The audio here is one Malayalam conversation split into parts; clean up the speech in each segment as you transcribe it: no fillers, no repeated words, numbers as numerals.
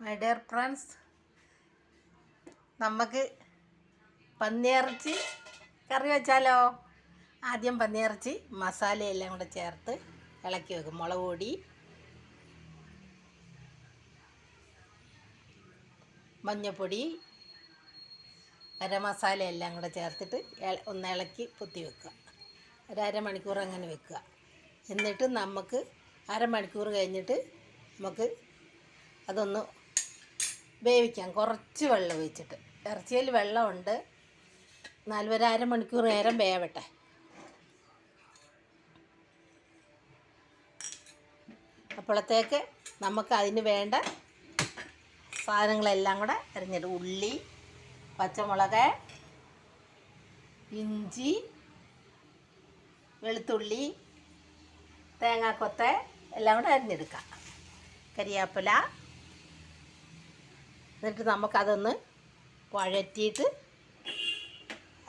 മൈ ഡിയർ ഫ്രണ്ട്സ്, നമുക്ക് പന്നിയിറച്ചി കറി വെച്ചാലോ? ആദ്യം പന്നിയിറച്ചി മസാലയെല്ലാം കൂടെ ചേർത്ത് ഇളക്കി വെക്കും. മുളക് പൊടി, മഞ്ഞൾപ്പൊടി, ഗരം മസാല എല്ലാം കൂടെ ചേർത്തിട്ട് ഒന്ന് ഇളക്കി പൊത്തി വെക്കുക. അരമണിക്കൂർ അങ്ങനെ വെക്കുക. എന്നിട്ട് നമുക്ക് അരമണിക്കൂർ കഴിഞ്ഞിട്ട് നമുക്ക് അതൊന്ന് വേവിക്കാം. കുറച്ച് വെള്ളം ഒഴിച്ചിട്ട്. ഇറച്ചിയിൽ വെള്ളമുണ്ട്, എന്നാലും അരമണിക്കൂർ നേരം വേവട്ടെ. അപ്പോഴത്തേക്ക് നമുക്ക് അതിന് വേണ്ട സാധനങ്ങളെല്ലാം കൂടെ അരിഞ്ഞിട്ട്, ഉള്ളി, പച്ചമുളക്, ഇഞ്ചി, വെളുത്തുള്ളി, തേങ്ങാക്കൊത്ത് എല്ലാം കൂടെ അരിഞ്ഞെടുക്കാം. കരിയാപ്പില. എന്നിട്ട് നമുക്കതൊന്ന് വഴറ്റിയിട്ട്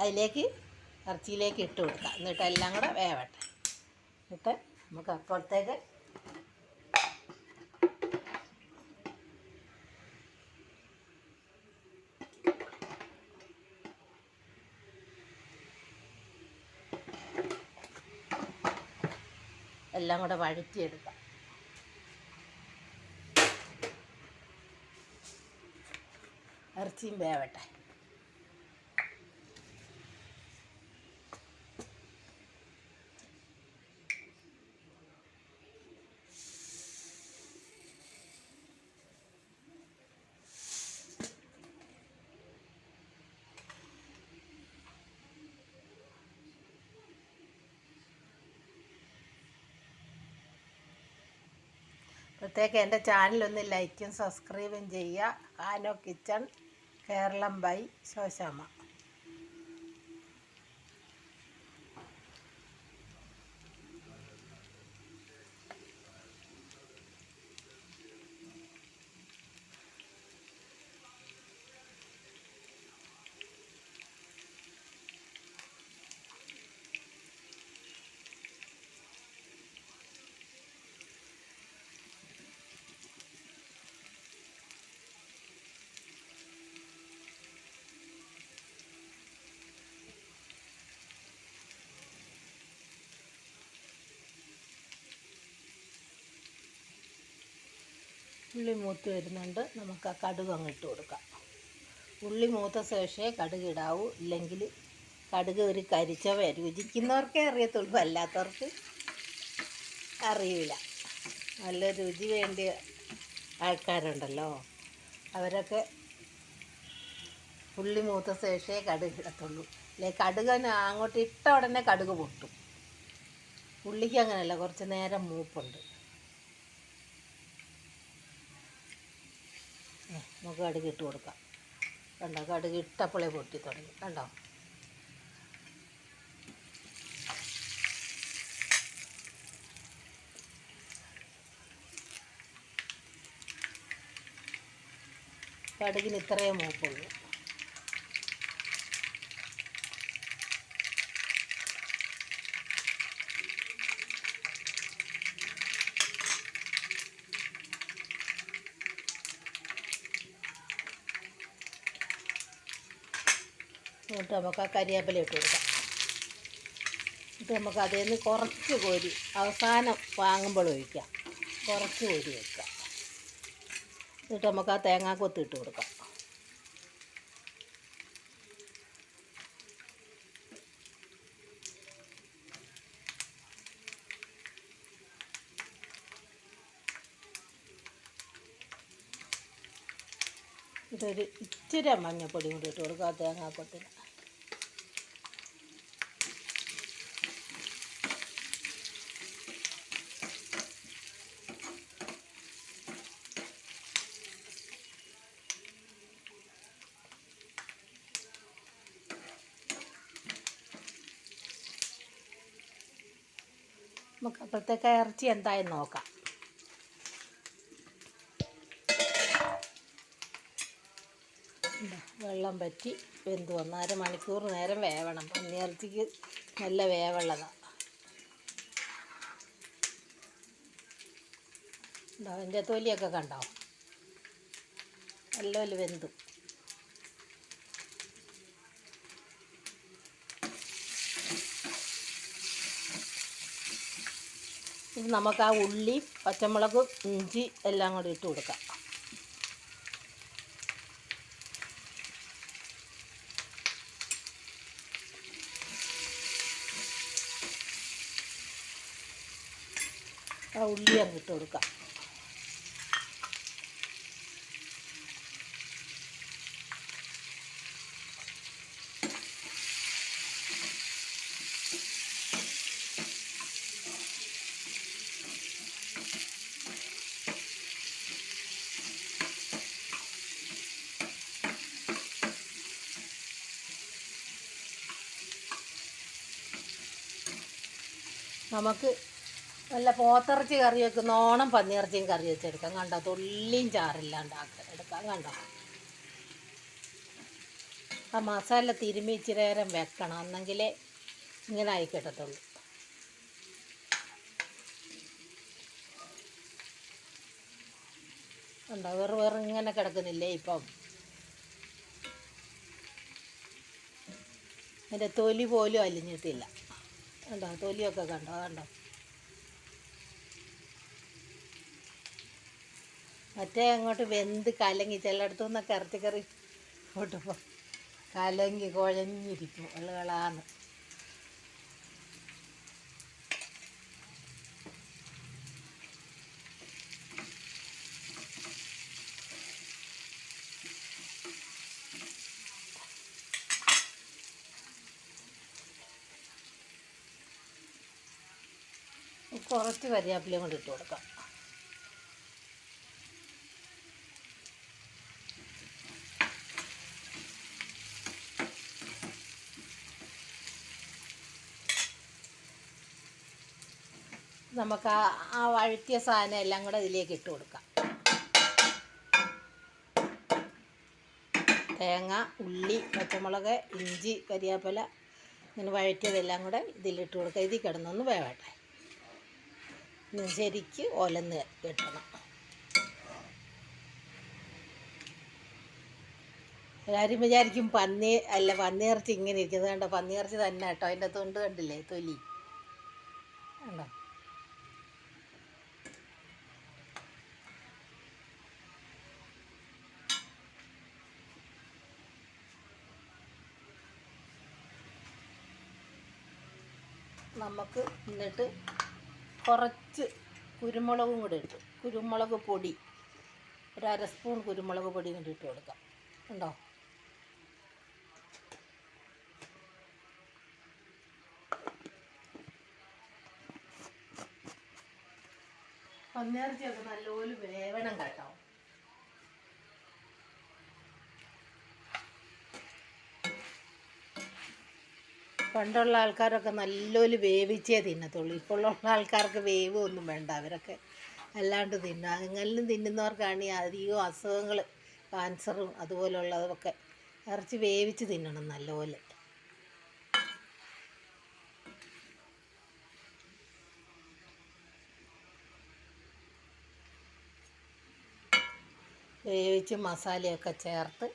അതിലേക്ക് ഇറച്ചിയിലേക്ക് ഇട്ട് കൊടുക്കാം. എന്നിട്ട് എല്ലാം കൂടെ വേവട്ടെ. എന്നിട്ട് നമുക്ക് അപ്പോഴത്തേക്ക് എല്ലാം കൂടെ വഴറ്റിയെടുക്കാം. ഇറച്ചിയും വേവട്ടെ. പ്രത്യേകം എൻ്റെ ചാനലൊന്ന് ലൈക്കും സബ്സ്ക്രൈബും ചെയ്യുക. ആനോ കിച്ചൺ, കേരളം ബൈ ശോശാമ്മ. ഉള്ളി മൂത്ത് വരുന്നുണ്ട്. നമുക്ക് ആ കടുക് അങ്ങ് ഇട്ട് കൊടുക്കാം. ഉള്ളി മൂത്ത ശേഷമേ കടുക് ഇടാവൂ, ഇല്ലെങ്കിൽ കടുക് ഒരു കരിച്ചവ. രുചിക്കുന്നവർക്കേ അറിയത്തുള്ളൂ, അല്ലാത്തവർക്ക് അറിയില്ല. നല്ല രുചി വേണ്ടിയ ആൾക്കാരുണ്ടല്ലോ, അവരൊക്കെ ഉള്ളി മൂത്ത ശേഷമേ കടുക് ഇടത്തുള്ളൂ. അല്ലെ കടുക് അങ്ങോട്ട് ഇട്ട ഉടനെ കടുക് പൊട്ടും. ഉള്ളിക്ക് അങ്ങനെയല്ല, കുറച്ച് നേരം മൂപ്പുണ്ട്. നമുക്ക് കടുക് ഇട്ട് കൊടുക്കാം. കണ്ടോ, കടുക് ഇട്ടപ്പോളേ പൊട്ടി തുടങ്ങി. കണ്ടോ, കടുകിന് ഇത്രയേ മൂപ്പുള്ളൂ. എന്നിട്ട് നമുക്ക് ആ കരിയാപ്പില ഇട്ട് കൊടുക്കാം. എന്നിട്ട് നമുക്ക് അതിൽ നിന്ന് കുറച്ച് കോരി അവസാനം വാങ്ങുമ്പോൾ ഒഴിക്കാം. കുറച്ച് കോരി വയ്ക്കാം. എന്നിട്ട് നമുക്ക് ആ തേങ്ങാക്കൊത്ത് ഇട്ട് കൊടുക്കാം. ഇതൊരു ഇച്ചിരി മഞ്ഞൾപ്പൊടി കൂടി ഇട്ട് കൊടുക്കുക ആ തേങ്ങാക്കൊത്തിന്. നമുക്ക് അപ്പോഴത്തേക്ക് ഇറച്ചി എന്തായാലും നോക്കാം. വെള്ളം പറ്റി വെന്ത് വന്ന് അരമണിക്കൂർ നേരം വേവണം. പന്നിയിറച്ചിക്ക് നല്ല വേവുള്ളതാണ്. അതിൻ്റെ തൊലിയൊക്കെ കണ്ടോ? നല്ലപോലെ വെന്തു. ഇനി നമുക്ക് ആ ഉള്ളി, പച്ചമുളക്, ഇഞ്ചി എല്ലാം കൂടി ഇട്ട് കൊടുക്കാം. ആ ഉള്ളി അങ്ങ് ഇട്ട് കൊടുക്കാം. നമുക്ക് നല്ല പോത്തിറച്ചി കറി വെക്കുന്ന ഓണം പന്നിയിറച്ചിയും കറി വെച്ചെടുക്കാം. കണ്ടോ, തുള്ളിയും ചാറില്ലാണ്ട് എടുക്കാം. കണ്ടോ, ആ മസാല തിരുമ്മി ഇച്ചിരി നേരം വെക്കണം, എന്നെങ്കിലേ ഇങ്ങനെ ആയി കിട്ടത്തുള്ളൂ. കണ്ടോ, വെറും ഇങ്ങനെ കിടക്കുന്നില്ലേ ഇപ്പം. അതിൻ്റെ തൊലി പോലും അലിഞ്ഞിട്ടില്ല. കണ്ടോ, തൊലിയൊക്കെ കണ്ടോ. മറ്റേ അങ്ങോട്ട് വെന്ത് കലങ്ങി, ചിലയിടത്തു നിന്നൊക്കെ ഇറച്ചിക്കറി കൂട്ടുമ്പോൾ കലങ്ങി കുഴഞ്ഞിരിക്കും വെള്ളകളാന്ന്. കുറച്ച് കരിയാപ്പിലയും കൊണ്ട് ഇട്ട് കൊടുക്കാം. നമുക്ക് ആ വഴറ്റിയ സാധനം എല്ലാം കൂടെ ഇതിലേക്ക് ഇട്ട് കൊടുക്കാം. തേങ്ങ, ഉള്ളി, പച്ചമുളക്, ഇഞ്ചി, കരിയാപ്പില ഇങ്ങനെ വഴറ്റിയതെല്ലാം കൂടെ ഇതിലിട്ട് കൊടുക്കുക. ഇതിൽ കിടന്നൊന്ന് വേവട്ടെ. ശരിക്ക് ഒലന്ന് കിട്ടണം. എല്ലാവരും വിചാരിക്കും പന്നിയിറച്ചി ഇങ്ങനെ ഇരിക്കുന്നത്. കണ്ടോ, പന്നിയിറച്ചി തന്നെ കേട്ടോ. അതിൻ്റെ തൊണ്ട് കണ്ടില്ലേ, തൊലി കണ്ടോ. നമുക്ക് എന്നിട്ട് കുറച്ച് കുരുമുളകും കൂടെ ഇട്ട്, കുരുമുളക് പൊടി ഒരു 1/2 സ്പൂൺ കുരുമുളക് പൊടി കൊണ്ട് ഇട്ട് കൊടുക്കാം. ഉണ്ടോ, പന്നിയിറച്ചിയൊക്കെ നല്ലപോലെ വേവണം കേട്ടോ. പണ്ടുള്ള ആൾക്കാരൊക്കെ നല്ലപോലെ വേവിച്ചേ തിന്നത്തുള്ളൂ. ഇപ്പോഴുള്ള ആൾക്കാർക്ക് വേവ് ഒന്നും വേണ്ട, അവരൊക്കെ അല്ലാണ്ട് തിന്നുക. എങ്ങനെയും തിന്നുന്നവർക്കാണ് ഈ അധികം അസുഖങ്ങൾ, ക്യാൻസറും അതുപോലുള്ളതൊക്കെ. ഇറച്ചി വേവിച്ച് തിന്നണം നല്ലപോലെ. വേവിച്ച് മസാലയൊക്കെ ചേർത്ത്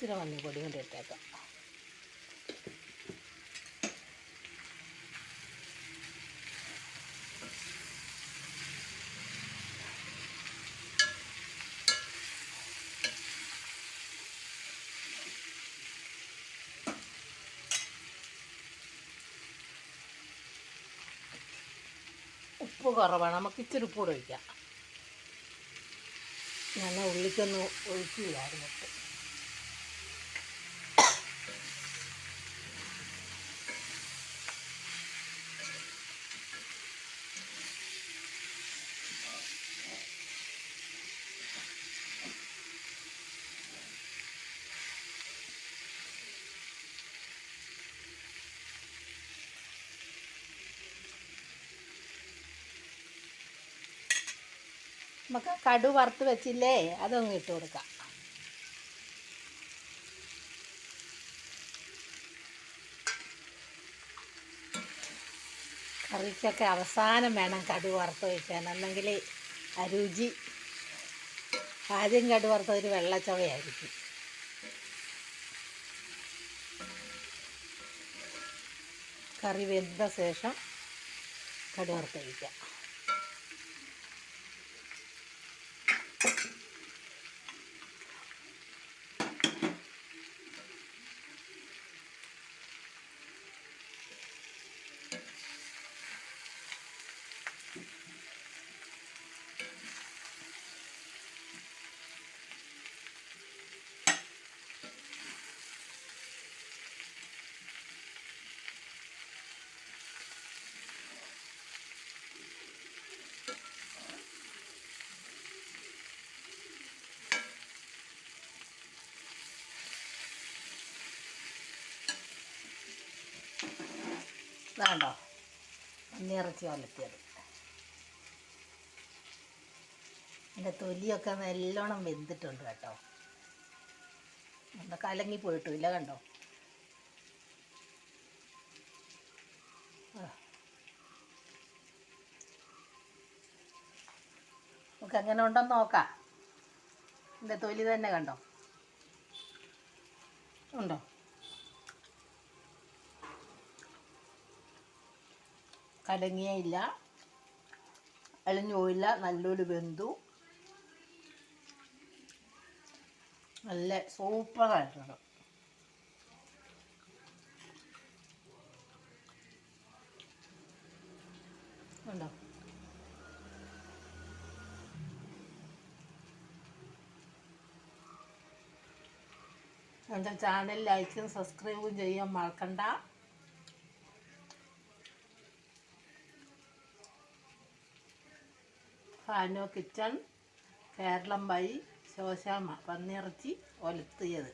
ഇച്ചിരി മഞ്ഞൾപ്പൊടി കൊണ്ട് ഇട്ടേക്കാം. ഉപ്പ് കുറവാണ്, നമുക്ക് ഇച്ചിരി ഉപ്പ് കൂടെ ഒഴിക്കാം. ഞാൻ ഉള്ളിക്കൊന്ന് ഒഴിക്കില്ലായിരുന്നു. നമുക്ക് കടു വറുത്ത് വെച്ചില്ലേ, അതൊന്ന് ഇട്ട് കൊടുക്കാം. കറിക്കൊക്കെ അവസാനം വേണം കടു വറുത്ത് വയ്ക്കാൻ, അല്ലെങ്കിൽ ആ രുചി. ആദ്യം കടു വറുത്തൊരു വെള്ളച്ചവയായിരിക്കും. കറി വെന്ത ശേഷം കടു വറുത്ത് വയ്ക്കാം. ഇതാണ്ടോ പന്നിയിറച്ചി വലത്തിയത്. എൻ്റെ തൊലിയൊക്കെ നല്ലോണം വെന്തിട്ടുണ്ട് കേട്ടോ. എന്താ കലങ്ങി പോയിട്ടുമില്ല, കണ്ടോ. നമുക്ക് എങ്ങനെ ഉണ്ടെന്ന് നോക്കാം. എൻ്റെ തൊലി തന്നെ കണ്ടോ, ഉണ്ടോ. കലങ്ങിയില്ല, അളിഞ്ഞു പോയില്ല, നല്ലൊരു വെന്തു, നല്ല സൂപ്പറായിട്ടുണ്ട്. ഉണ്ടോ. എൻ്റെ ചാനൽ ലൈക്കും സബ്സ്ക്രൈബും ചെയ്യാൻ മറക്കണ്ട. ഫാനോ കിച്ചൺ, കേരളം ബൈ ശോശാമ്മ പന്നിയിറച്ചി ഒലത്തിയത്.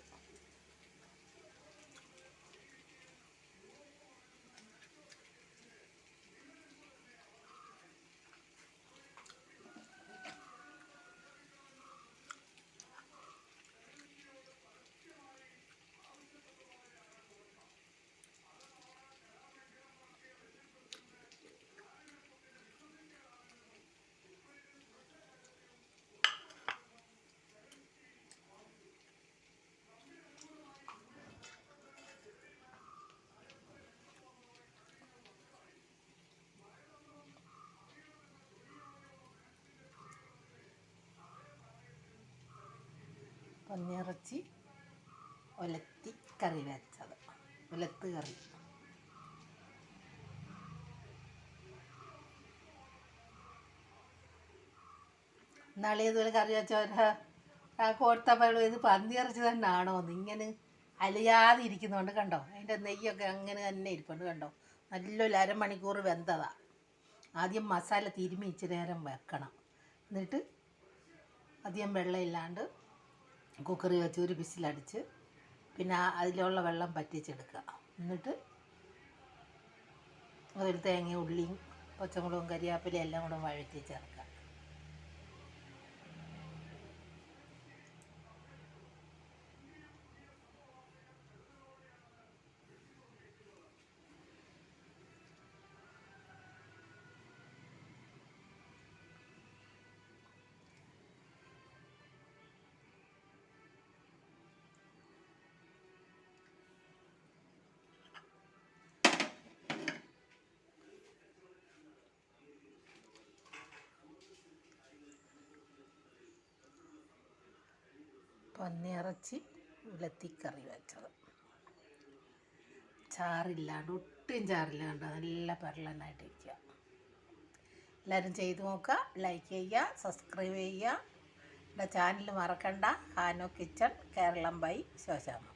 പന്നിയിറച്ചി ഒലത്തി കറി വെച്ചത്, ഒലത്ത് കറി. ഇതുപോലെ കറി വെച്ചവർ കോർത്തപ്പഴം ഇത് പന്നിയിറച്ചി തന്നെ ആണോ എന്ന് ഇങ്ങനെ അലിയാതെ ഇരിക്കുന്നതുകൊണ്ട് കണ്ടോ, അതിൻ്റെ നെയ്യൊക്കെ അങ്ങനെ തന്നെ ഇരിപ്പുണ്ട് കണ്ടോ. നല്ലൊരു അരമണിക്കൂർ വെന്തതാണ്. ആദ്യം മസാല തിരുമ്മി ഇച്ചിരി നേരം വെക്കണം. എന്നിട്ട് അധികം വെള്ളമില്ലാണ്ട് കുക്കറി വെച്ച് ഒരു വിസിലടിച്ച് പിന്നെ അതിലുള്ള വെള്ളം പറ്റിച്ചെടുക്കുക. എന്നിട്ട് അതിൽ തേങ്ങയും ഉള്ളിയും പച്ചമുളകും കരിയാപ്പിലയും എല്ലാം കൂടെ വഴറ്റി ചേർക്കുക. പന്നിയിറച്ചി ഉലത്തിക്കറി വെച്ചത്, ചാറില്ലാണ്ട്, ഒട്ടും ചാറില്ലാണ്ട് നല്ല പരളനായിട്ടിരിക്കുക. എല്ലാവരും ചെയ്ത് നോക്കുക, ലൈക്ക് ചെയ്യുക, സബ്സ്ക്രൈബ് ചെയ്യുക. എൻ്റെ ചാനൽ മറക്കണ്ട. ഹാനോ കിച്ചൺ കേരളം ബൈ ശോശാമ്മ.